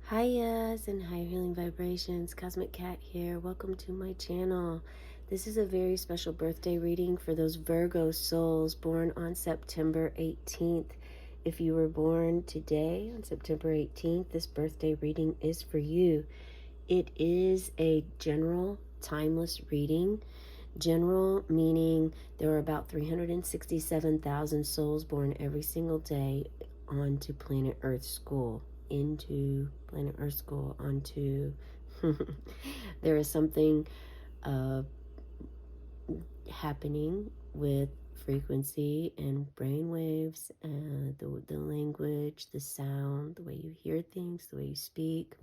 Hiya's and higher healing vibrations. Cosmic Cat here. Welcome to my channel. This is a very special birthday reading for those Virgo souls born on September 18th. If you were born today on September 18th, this birthday reading is for you. It is a general, timeless reading. General meaning there are about 367,000 souls born every single day onto planet Earth school. Into planet Earth school, onto there is something happening with frequency and brain waves, the language, the sound, the way you hear things, the way you speak.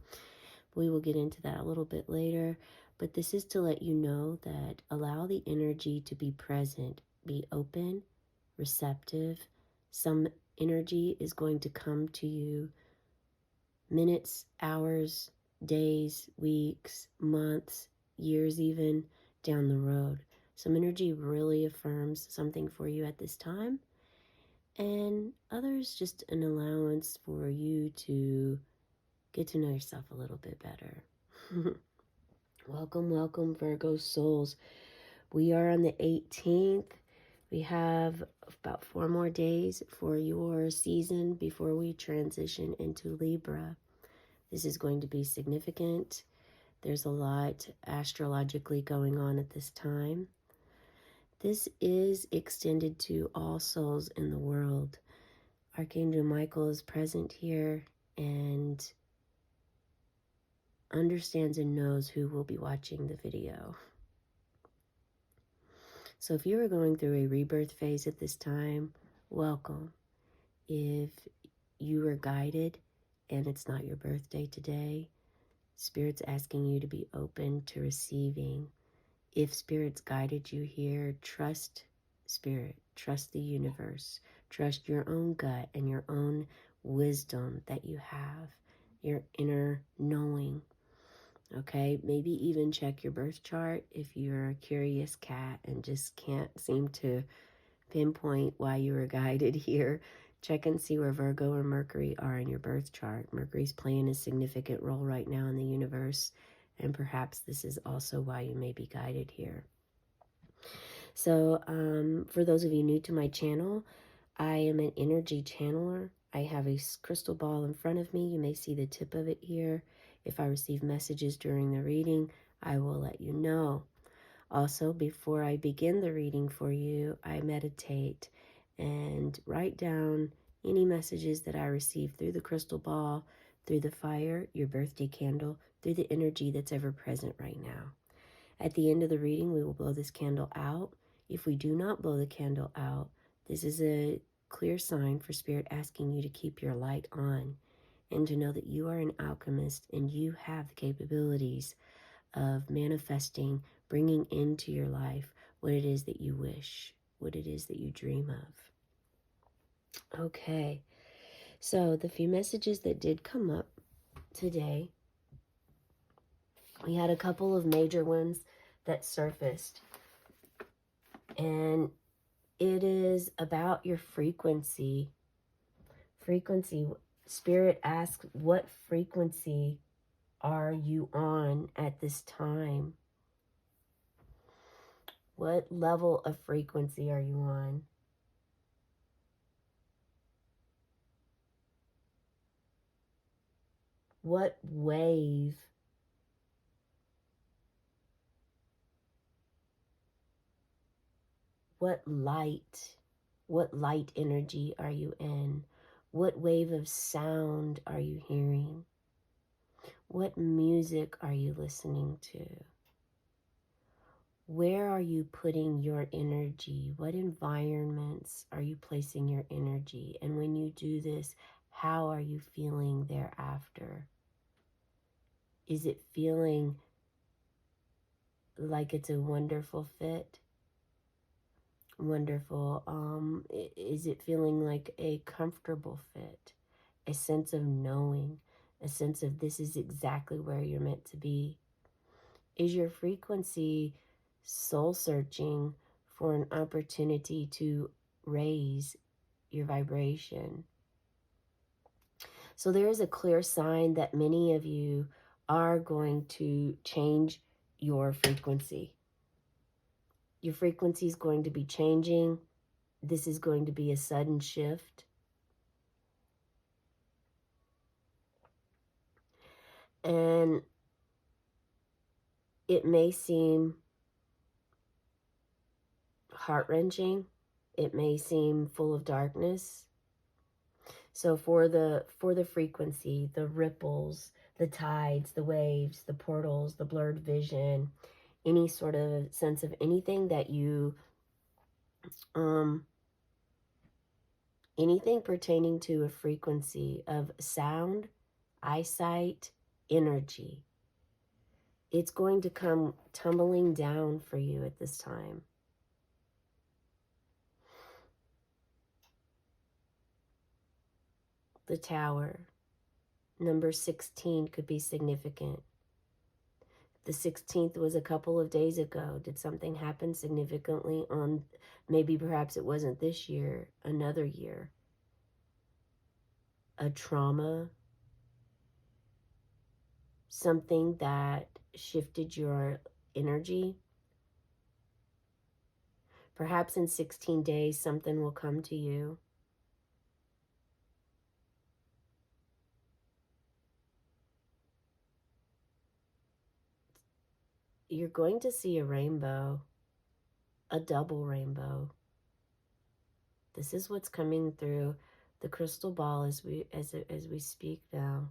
We will get into that a little bit later, but this is to let you know that allow the energy to be present, be open, receptive. Some energy is going to come to you minutes, hours, days, weeks, months, years even down the road. Some energy really affirms something for you at this time, and others just an allowance for you to get to know yourself a little bit better. Welcome, welcome, Virgo souls. We are on the 18th. We have about 4 more days for your season before we transition into Libra. This is going to be significant. There's a lot astrologically going on at this time. This is extended to all souls in the world. Archangel Michael is present here and understands and knows who will be watching the video. So if you are going through a rebirth phase at this time, welcome. If you are guided and it's not your birthday today, Spirit's asking you to be open to receiving. If Spirit's guided you here, trust Spirit, trust the universe, trust your own gut and your own wisdom that you have, your inner knowing. Okay, maybe even check your birth chart if you're a curious cat and just can't seem to pinpoint why you were guided here. Check and see where Virgo or Mercury are in your birth chart. Mercury's playing a significant role right now in the universe, and perhaps this is also why you may be guided here. So for those of you new to my channel, I am an energy channeler. I have a crystal ball in front of me. You may see the tip of it here. If I receive messages during the reading, I will let you know. Also, before I begin the reading for you, I meditate and write down any messages that I receive through the crystal ball, through the fire, your birthday candle, through the energy that's ever present right now. At the end of the reading, we will blow this candle out. If we do not blow the candle out, this is a clear sign for Spirit asking you to keep your light on and to know that you are an alchemist and you have the capabilities of manifesting, bringing into your life what it is that you wish, what it is that you dream of. Okay, so the few messages that did come up today, we had a couple of major ones that surfaced, and it is about your frequency. Frequency. Spirit asks, what frequency are you on at this time? What level of frequency are you on? What wave? What light energy are you in? What wave of sound are you hearing? What music are you listening to? Where are you putting your energy? What environments are you placing your energy? And when you do this, how are you feeling thereafter? Is it feeling like it's a wonderful fit? Wonderful. Is it feeling like a comfortable fit? A sense of knowing, a sense of this is exactly where you're meant to be? Is your frequency soul searching for an opportunity to raise your vibration? So there is a clear sign that many of you are going to change your frequency. Your frequency is going to be changing. This is going to be a sudden shift. And it may seem heart-wrenching. It may seem full of darkness. So for the frequency, the ripples, the tides, the waves, the portals, the blurred vision, any sort of sense of anything that you anything pertaining to a frequency of sound, eyesight, energy, it's going to come tumbling down for you at this time. The Tower, number 16, could be significant. The 16th was a couple of days ago. Did something happen significantly on, maybe perhaps it wasn't this year, another year? A trauma, something that shifted your energy. Perhaps in 16 days, something will come to you. You're going to see a rainbow, a double rainbow. This is what's coming through the crystal ball as we speak now.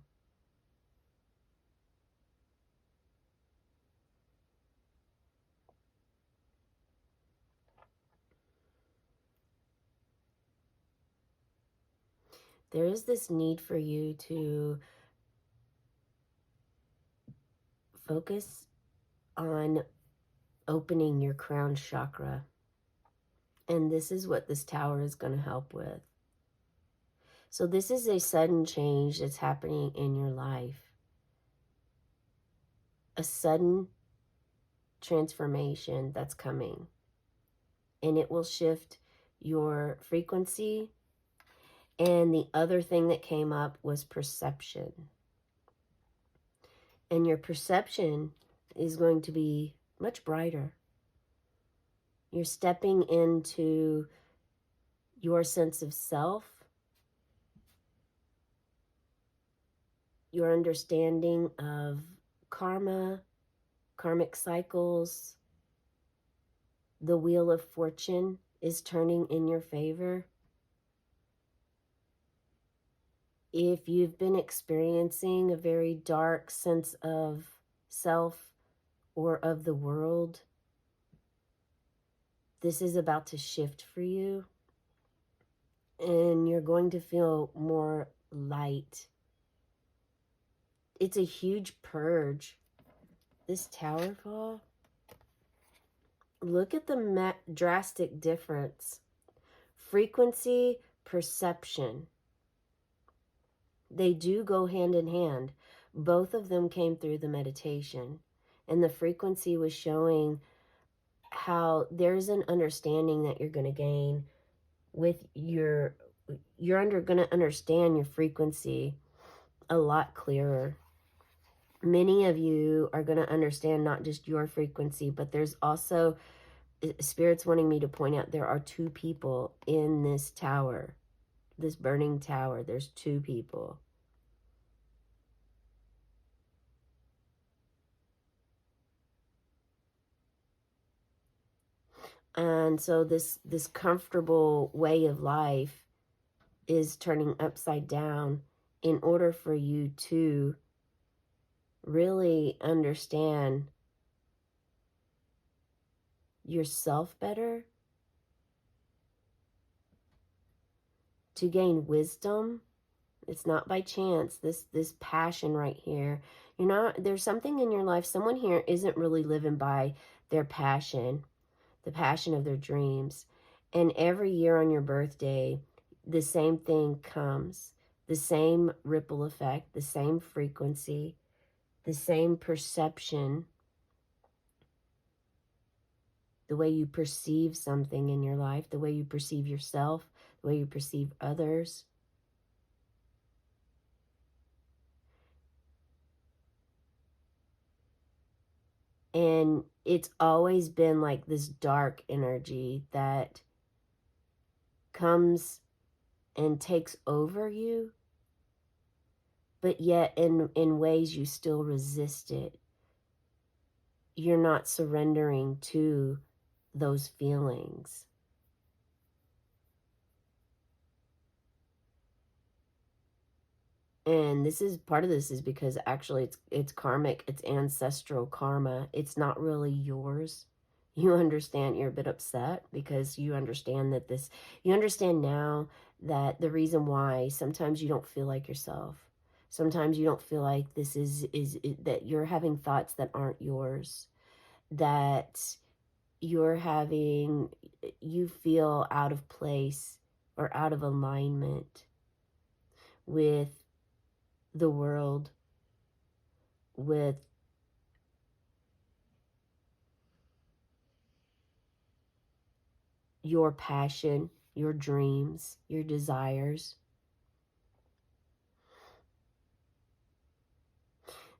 There is this need for you to focus on opening your crown chakra. And this is what this tower is going to help with. So this is a sudden change that's happening in your life. A sudden transformation that's coming. And it will shift your frequency. And the other thing that came up was perception. And your perception is going to be much brighter. You're stepping into your sense of self, your understanding of karma, karmic cycles. The wheel of fortune is turning in your favor. If you've been experiencing a very dark sense of self or of the world, this is about to shift for you. And you're going to feel more light. It's a huge purge. This tower fall, look at the drastic difference. Frequency, perception. They do go hand in hand. Both of them came through the meditation. And the frequency was showing how there's an understanding that you're going to gain with you're going to understand your frequency a lot clearer. Many of you are going to understand not just your frequency, but there's also Spirit's wanting me to point out there are two people in this tower, this burning tower. There's two people. And so this comfortable way of life is turning upside down in order for you to really understand yourself better, to gain wisdom. It's not by chance, this passion right here. You're not, there's something in your life, someone here isn't really living by their passion, the passion of their dreams. And every year on your birthday, the same thing comes. The same ripple effect, the same frequency, the same perception, the way you perceive something in your life, the way you perceive yourself, the way you perceive others. And it's always been like this dark energy that comes and takes over you, but yet in ways you still resist it. You're not surrendering to those feelings. And this is part of this is because actually it's karmic, it's ancestral karma. It's not really yours. You understand you're a bit upset because you understand that you understand now that the reason why sometimes you don't feel like yourself. Sometimes you don't feel like this that you're having thoughts that aren't yours, that you're having, you feel out of place or out of alignment with the world, with your passion, your dreams, your desires.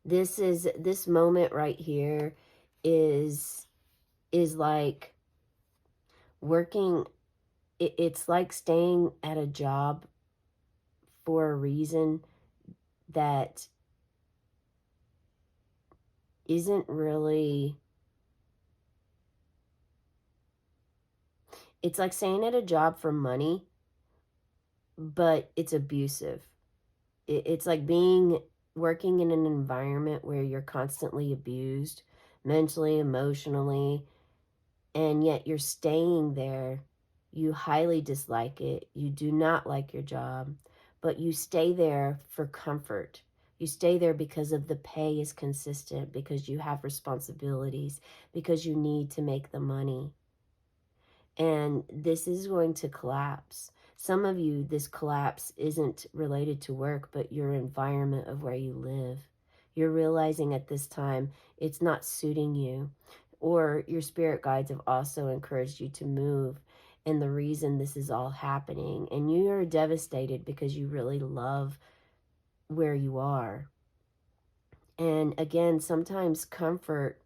This moment right here is like working, it's like staying at a job for a reason that isn't really, it's like staying at a job for money, but it's abusive. It's like working in an environment where you're constantly abused mentally, emotionally, and yet you're staying there. You highly dislike it. You do not like your job, but you stay there for comfort. You stay there because of the pay is consistent, because you have responsibilities, because you need to make the money. And this is going to collapse. Some of you, this collapse isn't related to work, but your environment of where you live. You're realizing at this time it's not suiting you, or your spirit guides have also encouraged you to move. And the reason this is all happening, and you are devastated because you really love where you are. And again, sometimes comfort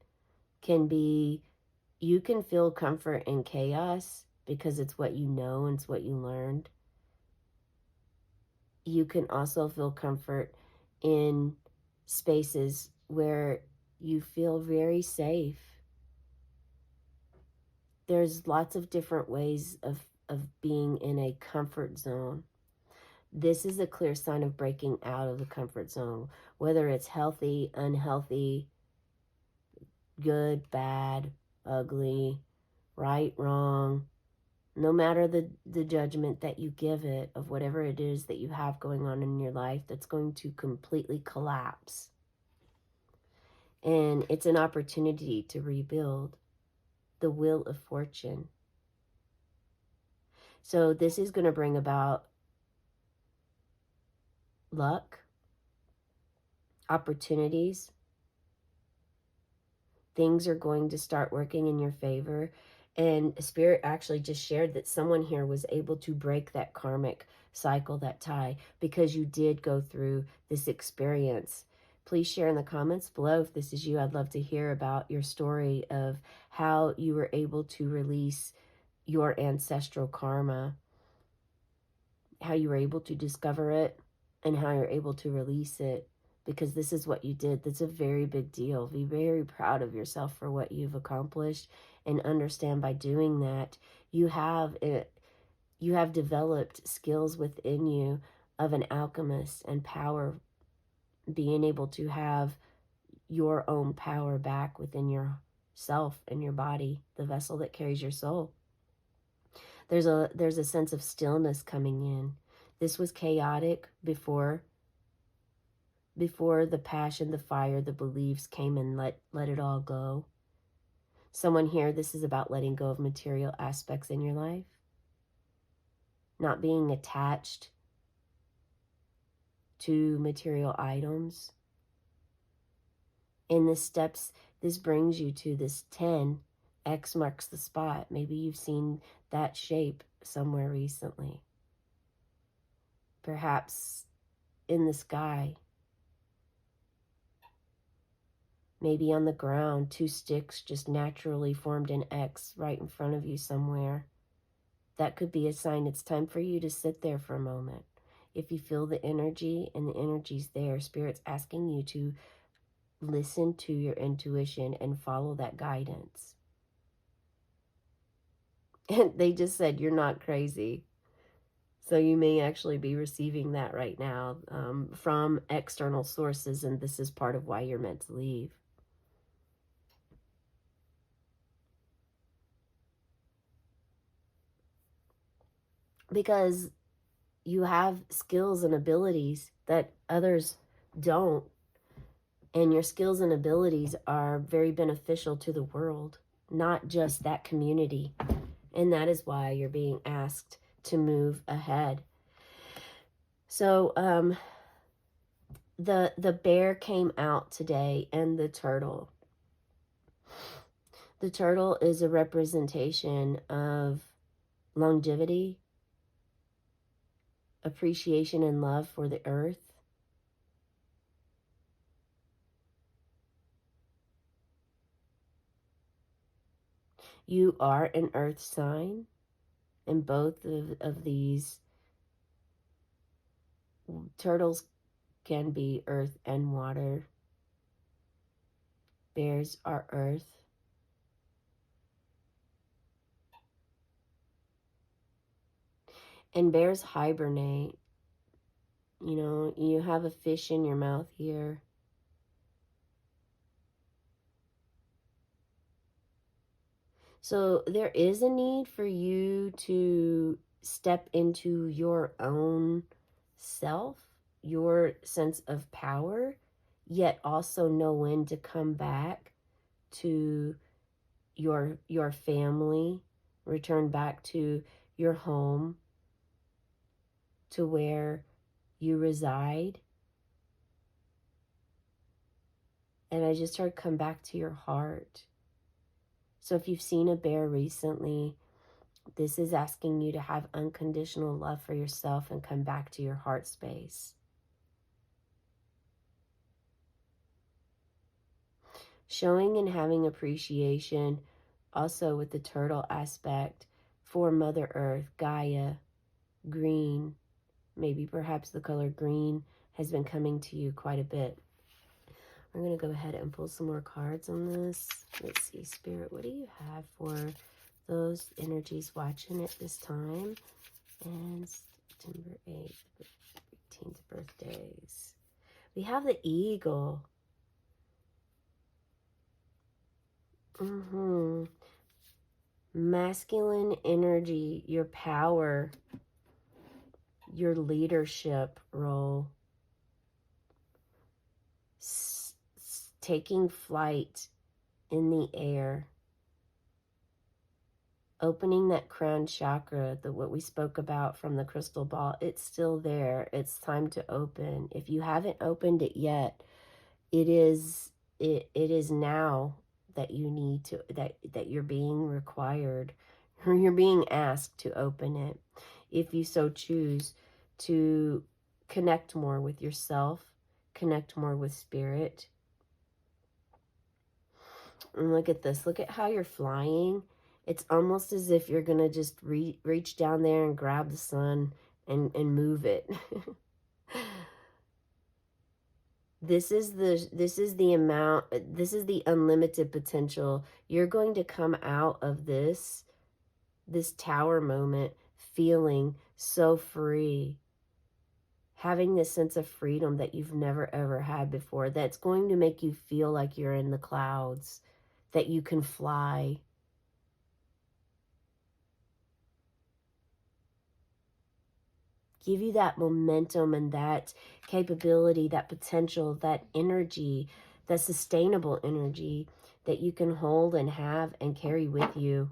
can be, you can feel comfort in chaos because it's what you know and it's what you learned. You can also feel comfort in spaces where you feel very safe. There's lots of different ways of being in a comfort zone. This is a clear sign of breaking out of the comfort zone, whether it's healthy, unhealthy, good, bad, ugly, right, wrong. No matter the judgment that you give it of whatever it is that you have going on in your life, that's going to completely collapse. And it's an opportunity to rebuild the wheel of fortune. So this is going to bring about luck, opportunities. Things are going to start working in your favor. And Spirit actually just shared that someone here was able to break that karmic cycle, that tie, because you did go through this experience. Please share in the comments below if this is you. I'd love to hear about your story of how you were able to release your ancestral karma, how you were able to discover it, and how you're able to release it, because this is what you did. That's a very big deal. Be very proud of yourself for what you've accomplished, and understand by doing that you have developed skills within you of an alchemist and power, being able to have your own power back within yourself and your body, the vessel that carries your soul. There's a sense of stillness coming in. This was chaotic before the passion, the fire, the beliefs came and let it all go. Someone here, this is about letting go of material aspects in your life, not being attached to material items. In this brings you to this 10. X marks the spot. Maybe you've seen that shape somewhere recently. Perhaps in the sky. Maybe on the ground, two sticks just naturally formed an X right in front of you somewhere. That could be a sign it's time for you to sit there for a moment. If you feel the energy and the energy's there, Spirit's asking you to listen to your intuition and follow that guidance. And they just said, you're not crazy. So you may actually be receiving that right now from external sources, and this is part of why you're meant to leave. Because you have skills and abilities that others don't, and your skills and abilities are very beneficial to the world, not just that community. And that is why you're being asked to move ahead. So the bear came out today, and the turtle. The turtle is a representation of longevity, appreciation and love for the earth. You are an earth sign, and both of these turtles can be earth and water. Bears are earth. And bears hibernate. You know, you have a fish in your mouth here. So there is a need for you to step into your own self, your sense of power, yet also know when to come back to your family, return back to your home, to where you reside. And I just heard come back to your heart. So if you've seen a bear recently, this is asking you to have unconditional love for yourself and come back to your heart space. Showing and having appreciation also with the turtle aspect for Mother Earth, Gaia, green. Maybe perhaps the color green has been coming to you quite a bit. We're going to go ahead and pull some more cards on this. Let's see, Spirit, what do you have for those energies watching at this time? And September 8th, 18th birthdays. We have the eagle. Masculine energy, your power, your leadership role. Taking flight in the air. Opening that crown chakra, what we spoke about from the crystal ball, it's still there. It's time to open. If you haven't opened it yet, it is now that you need to, that you're being required, or you're being asked to open it. If you so choose to connect more with yourself, connect more with spirit. And look at this. Look at how you're flying. It's almost as if you're going to just reach down there and grab the sun and move it. This is the amount, this is the unlimited potential. You're going to come out of this tower moment feeling so free. Having this sense of freedom that you've never ever had before. That's going to make you feel like you're in the clouds. That you can fly. Give you that momentum and that capability, that potential, that energy, that sustainable energy that you can hold and have and carry with you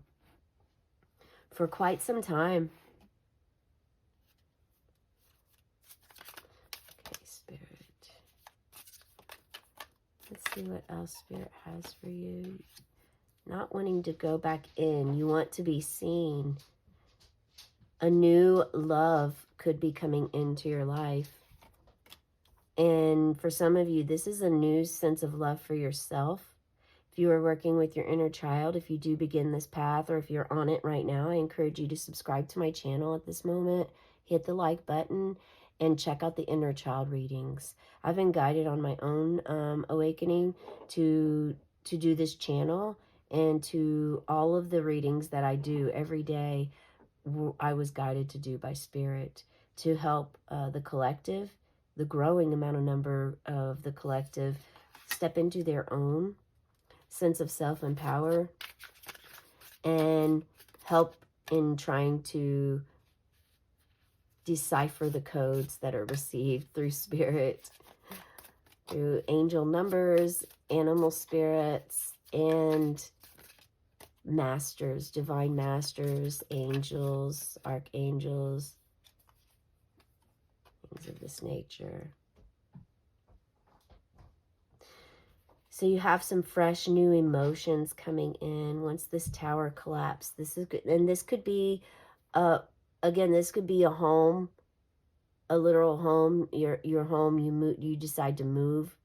for quite some time. Okay, Spirit. Let's see what else Spirit has for you. Not wanting to go back in. You want to be seen. A new love could be coming into your life. And for some of you, this is a new sense of love for yourself. If you are working with your inner child, if you do begin this path, or if you're on it right now, I encourage you to subscribe to my channel at this moment, hit the like button, and check out the inner child readings. I've been guided on my own awakening to do this channel, and to all of the readings that I do every day, I was guided to do by Spirit to help the collective, the growing amount of number of the collective, step into their own sense of self and power, and help in trying to decipher the codes that are received through Spirit, through angel numbers, animal spirits, and masters, divine masters, angels, archangels, things of this nature. So you have some fresh new emotions coming in once this tower collapsed. This is good. And this could be, again, this could be a home, a literal home, your home, you decide to move,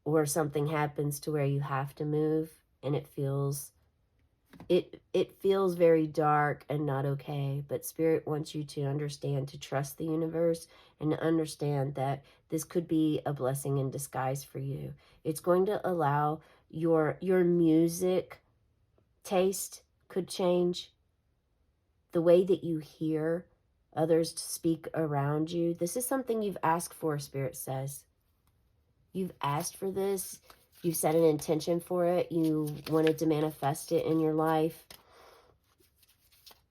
or something happens to where you have to move, and it feels very dark and not okay. But Spirit wants you to understand, to trust the universe, and to understand that this could be a blessing in disguise for you. It's going to allow your music taste could change, the way that you hear others speak around you. This is something you've asked for, Spirit says. You've asked for this. You've set an intention for it. You wanted to manifest it in your life.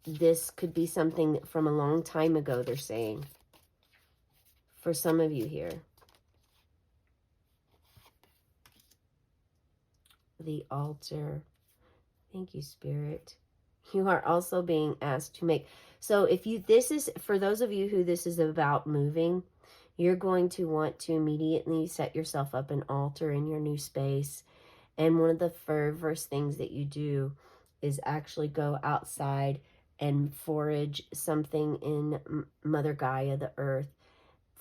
This could be something from a long time ago, they're saying, for some of you here. The altar. Thank you, Spirit. You are also being asked to make, so if you, this is, for those of you who this is about moving, you're going to want to immediately set yourself up an altar in your new space. And one of the first things that you do is actually go outside and forage something in Mother Gaia, the earth.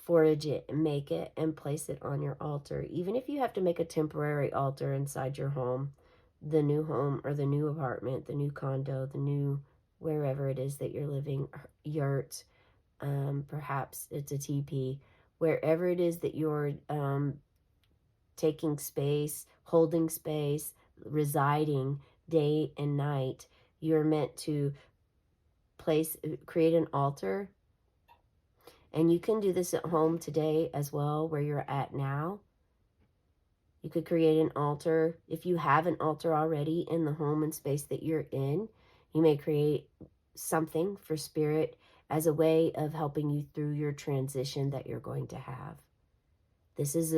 Forage it and make it and place it on your altar. Even if you have to make a temporary altar inside your home, the new home or the new apartment, the new condo, the new wherever it is that you're living, yurt, perhaps it's a teepee, wherever it is that you're taking space, holding space, residing day and night, you're meant to create an altar. And you can do this at home today as well, where you're at now. You could create an altar. If you have an altar already in the home and space that you're in, you may create something for Spirit as a way of helping you through your transition that you're going to have. This is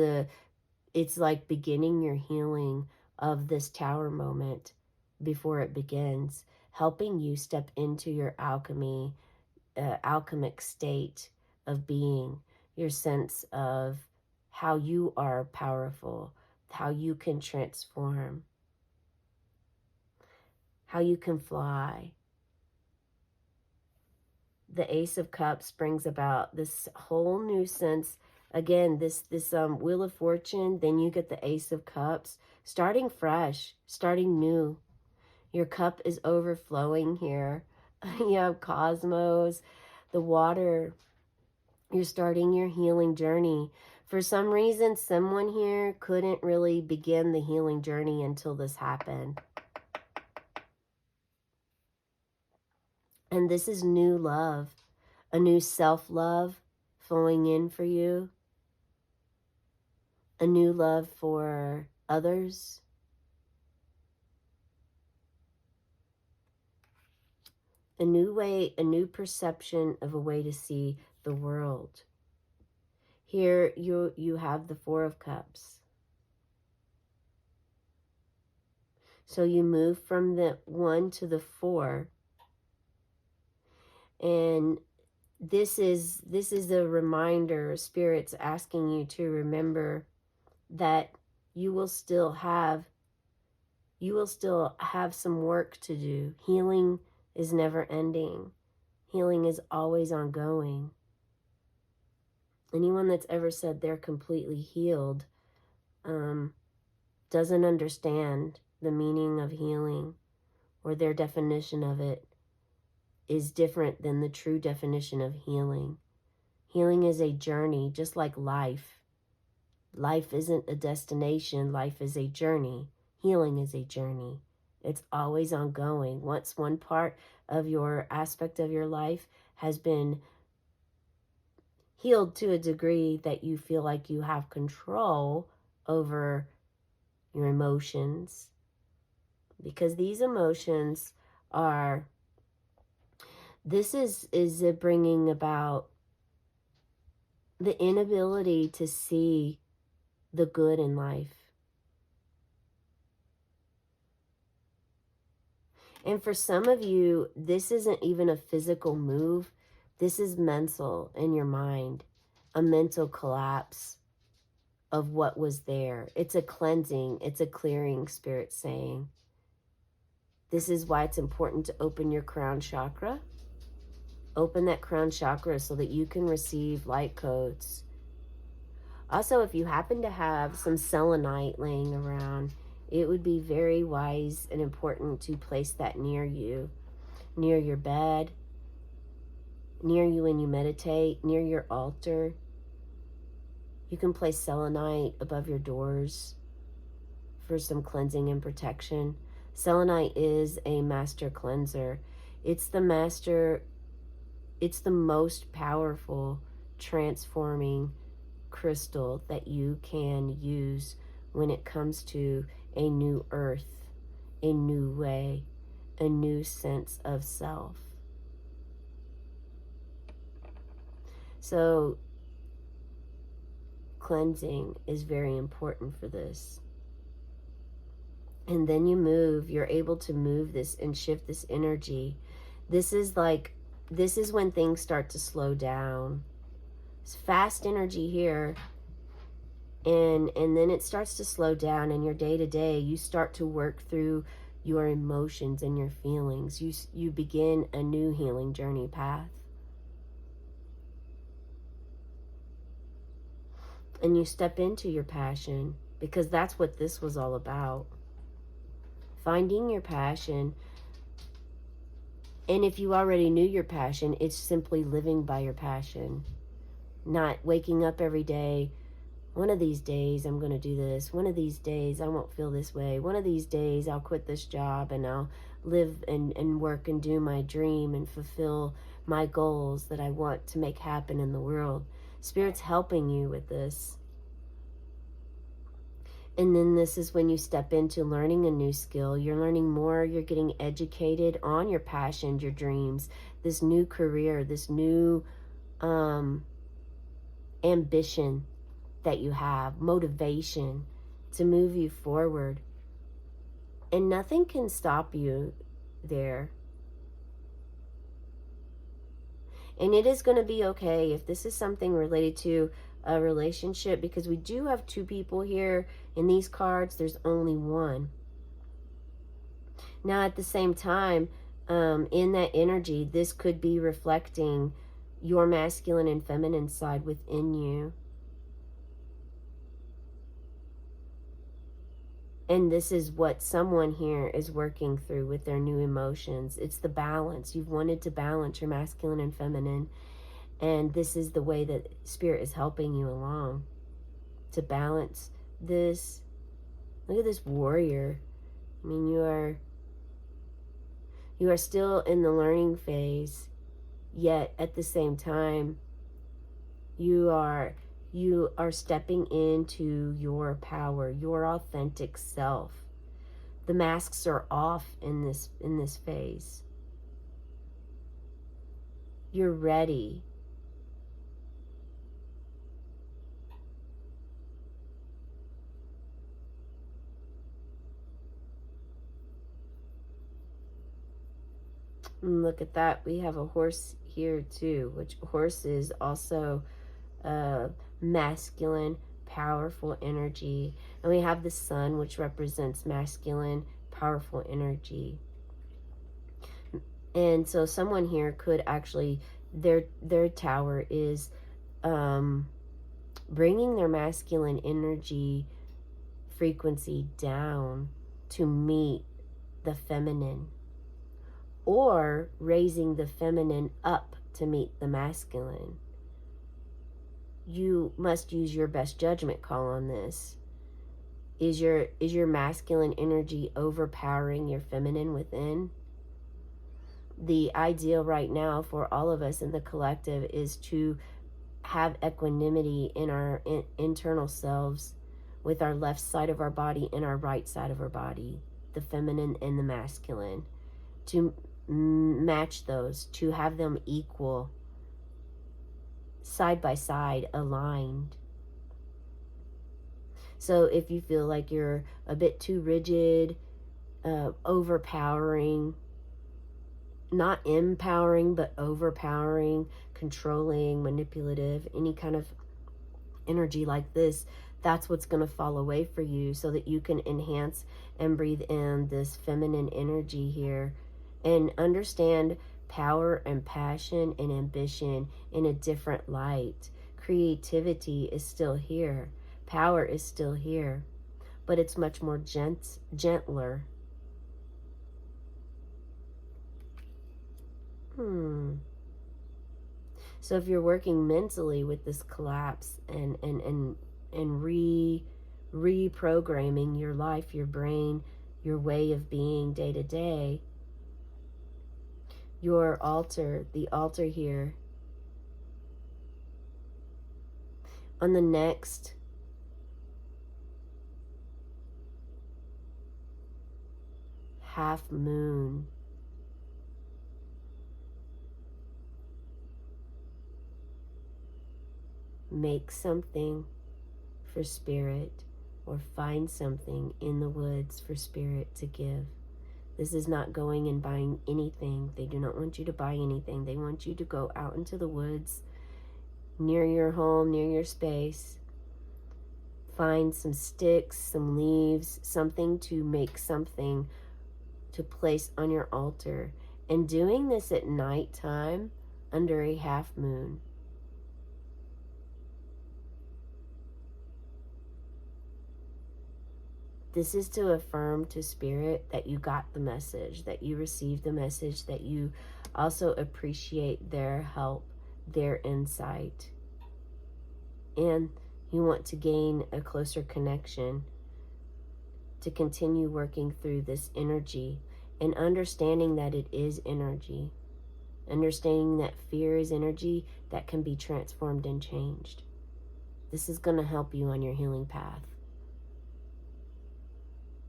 it's like beginning your healing of this tower moment before it begins, helping you step into your alchemic state of being, your sense of how you are powerful, how you can transform, how you can fly. The Ace of Cups brings about this whole new sense. Again, this Wheel of Fortune, then you get the Ace of Cups, starting fresh, starting new. Your cup is overflowing here. You have Cosmos, the water. You're starting your healing journey. For some reason, someone here couldn't really begin the healing journey until this happened. And this is new love, a new self-love flowing in for you, a new love for others, a new way, a new perception of a way to see the world. Here you have the Four of Cups. So you move from the 1 to the 4. And this is a reminder, Spirit's asking you to remember that you will still have some work to do. Healing is never ending. Healing is always ongoing. Anyone that's ever said they're completely healed doesn't understand the meaning of healing, or their definition of it is different than the true definition of healing. Healing is a journey, just like life. Life isn't a destination, life is a journey. Healing is a journey. It's always ongoing. Once one part of your aspect of your life has been healed to a degree that you feel like you have control over your emotions, because these emotions are, this is bringing about the inability to see the good in life. And for some of you, this isn't even a physical move. This is mental in your mind, a mental collapse of what was there. It's a cleansing, it's a clearing, Spirit saying. This is why it's important to open your crown chakra. Open that crown chakra so that you can receive light codes. Also, if you happen to have some selenite laying around, it would be very wise and important to place that near you, near your bed, near you when you meditate, near your altar. You can place selenite above your doors for some cleansing and protection. Selenite is a master cleanser. It's the most powerful transforming crystal that you can use when it comes to a new earth, a new way, a new sense of self. So cleansing is very important for this. And then you're able to move this and shift this energy. This is when things start to slow down. It's fast energy here. And then it starts to slow down, and your day-to-day, you start to work through your emotions and your feelings. You begin a new healing journey path. And you step into your passion, because that's what this was all about. Finding your passion. And if you already knew your passion, it's simply living by your passion. Not waking up every day, one of these days I'm going to do this. One of these days I won't feel this way. One of these days I'll quit this job and I'll live and work and do my dream and fulfill my goals that I want to make happen in the world. Spirit's helping you with this. And then this is when you step into learning a new skill. You're learning more. You're getting educated on your passion, your dreams, this new career, this new ambition that you have, motivation to move you forward. And nothing can stop you there. And it is going to be okay if this is something related to a relationship, because we do have two people here in these cards. There's only one. Now, at the same time, in that energy, this could be reflecting your masculine and feminine side within you. And this is what someone here is working through with their new emotions. It's the balance. You've wanted to balance your masculine and feminine. And this is the way that Spirit is helping you along to balance this. Look at this warrior. I mean, you are still in the learning phase, yet at the same time, you are stepping into your power, your authentic self. The masks are off in this phase. You're ready. And look at that. We have a horse here too, which horse is also masculine, powerful energy. And we have the sun, which represents masculine, powerful energy. And so someone here could actually, their tower is bringing their masculine energy frequency down to meet the feminine, or raising the feminine up to meet the masculine. You must use your best judgment call on this. Is your masculine energy overpowering your feminine within? The ideal right now for all of us in the collective is to have equanimity in our internal selves, with our left side of our body and our right side of our body, the feminine and the masculine, to match those, to have them equal, side by side, aligned. So if you feel like you're a bit too rigid, overpowering, not empowering, but overpowering, controlling, manipulative, any kind of energy like this, that's what's going to fall away for you, so that you can enhance and breathe in this feminine energy here and understand power and passion and ambition in a different light. Creativity is still here. Power is still here, but it's much more gentler. So if you're working mentally with this collapse and reprogramming your life, your brain, your way of being day to day, your altar, the altar here, on the next half moon, make something for spirit, or find something in the woods for spirit to give. This is not going and buying anything. They do not want you to buy anything. They want you to go out into the woods, near your home, near your space. Find some sticks, some leaves, something to make something to place on your altar. And doing this at nighttime under a half moon. This is to affirm to spirit that you got the message, that you received the message, that you also appreciate their help, their insight. And you want to gain a closer connection, to continue working through this energy and understanding that it is energy. Understanding that fear is energy that can be transformed and changed. This is going to help you on your healing path.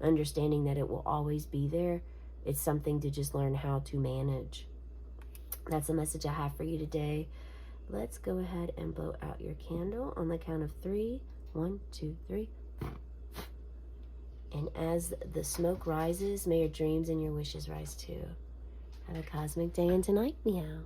Understanding that it will always be there. It's something to just learn how to manage. That's the message I have for you today. Let's go ahead and blow out your candle on the count of 3. 1, 2, 3. And as the smoke rises, may your dreams and your wishes rise too. Have a cosmic day and tonight, meow.